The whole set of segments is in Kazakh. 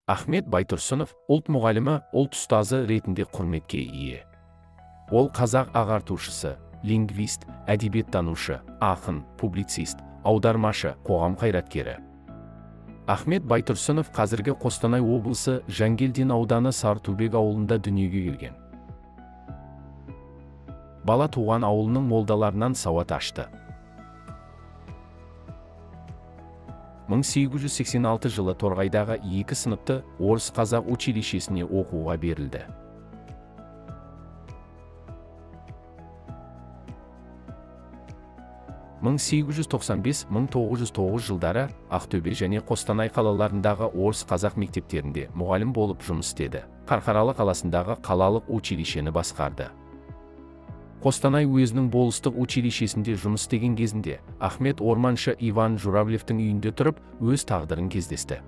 Ахмет Байтұрсынов ұлт мұғалімі, ұлт ұстазы ретінде құрметке ие. Ол қазақ ағартушысы, лингвист, әдебиеттанушы, ақын, публицист, аудармашы, қоғам қайраткері. Ахмет Байтұрсынов қазіргі Қостанай облысы Жангелдин ауданы Сарытөбек ауылында дүниеге келген. Бала туған ауылының молдаларынан сауат ашты. 1886 жылы Торғайдағы 2 сыныпты орыс-қазақ училищесіне оқуға берілді. 1895-1909 жылдары Ақтөбе және Қостанай қалаларындағы орыс-қазақ мектептерінде мұғалім болып жұмыс істеді. Қарқаралы қаласындағы қалалық училищені басқарды. Қостанай уезінің болыстық училищесінде жұмыс істеген кезінде Ахмет орманшы Иван Журавлевтің үйінде тұрып, өз тағдырын кездесті.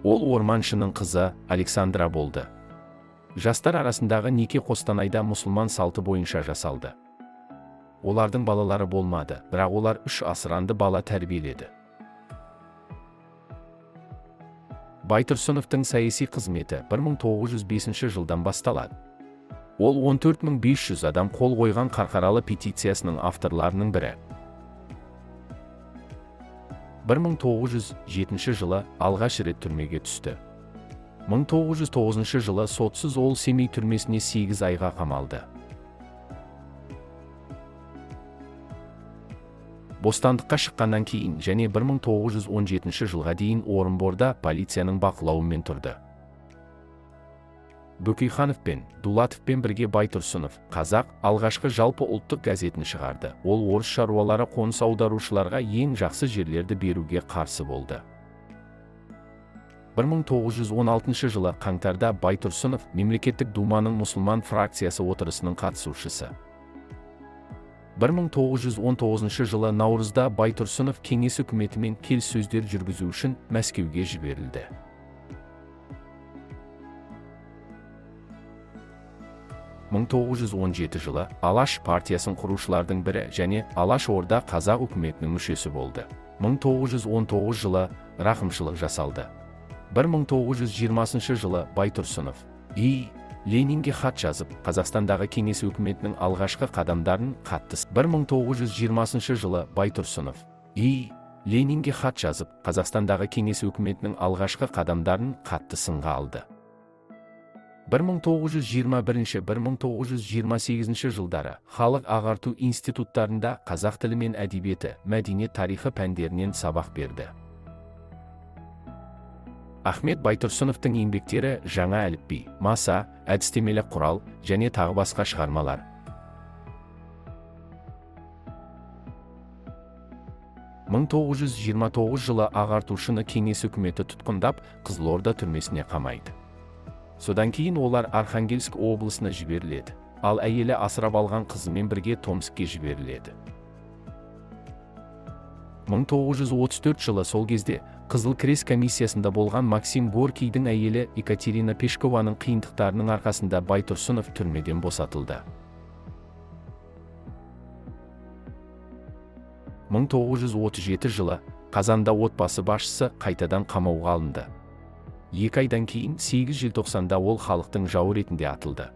Ол орманшының қызы Александра болды. Жастар арасындағы неке Қостанайда мұсылман салты бойынша жасалды. Олардың балалары болмады, бірақ олар 3 асыранды бала тәрбиеледі. Байтұрсыновтың саяси қызметі 1905 жылдан басталады. Ол 14500 адам қол қойған Қарқаралы петициясының авторларының бірі. 1907 жылы алғаш рет түрмеге түсті. 1909 жылы сотсыз ол Семей түрмесіне 8 айға қамалды. Бостандыққа шыққаннан кейін және 1917 жылға дейін Орынборда полицияның бақылауымен тұрды. Бөкейханов пен Дулатовпен бірге Байтұрсынов қазақ алғашқы жалпы ұлттық газетін шығарды. Ол орыс шаруалары қоныс аударушыларға ең жақсы жерлерді беруге қарсы болды. 1916 жылы қаңтарда Байтұрсынов мемлекеттік думаның мұсылман фракциясы отырысының қатысушысы. 1919 жылы наурызда Байтұрсынов кеңес үкіметімен келіссөздер жүргізу үшін Мәскеуге жіберілді. 1917 жылы Алаш партиясын құрушылардың бірі және Алаш орда қазақ үкіметінің мүшесі болды. 1919 жылы рақымшылық жасалды. 1920 жылы Байтұрсынов Ленинге хат жазып, Қазақстандағы кеңес үкіметінің алғашқы қадамдарын қатты. 1920 жылы Байтұрсынов Ленинге хат жазып, Қазақстандағы кеңес үкіметінің алғашқы қадамдарын қатты сынға алды. 1921-1928 жылдары халық ағарту институттарында қазақ тілі мен әдебиеті, мәдениет тарихы пәндерінен сабақ берді. Ахмет Байтұрсыновтың еңбектері жаңа әліпби, маса, әдістемелік құрал және тағы басқа шығармалар. 1929 жылы ағартушыны кеңес үкіметі тұтқындап, Қызылорда түрмесіне қамайды. Содан кейін олар Архангельск облысына жіберіледі, ал әйелі асырап алған қызымен бірге Томскке жіберіледі. 1934 жылы сол кезде Қызыл Крест комиссиясында болған Максим Горкийдің әйелі Екатерина Пешкованың қиындықтарының арқасында Байтұрсынов түрмеден босатылды. 1937 жылы қазанда отбасы басшысы қайтадан қамауға алынды. 2 айдан кейін 8 желтоқсанда ол халықтың жауы ретінде атылды.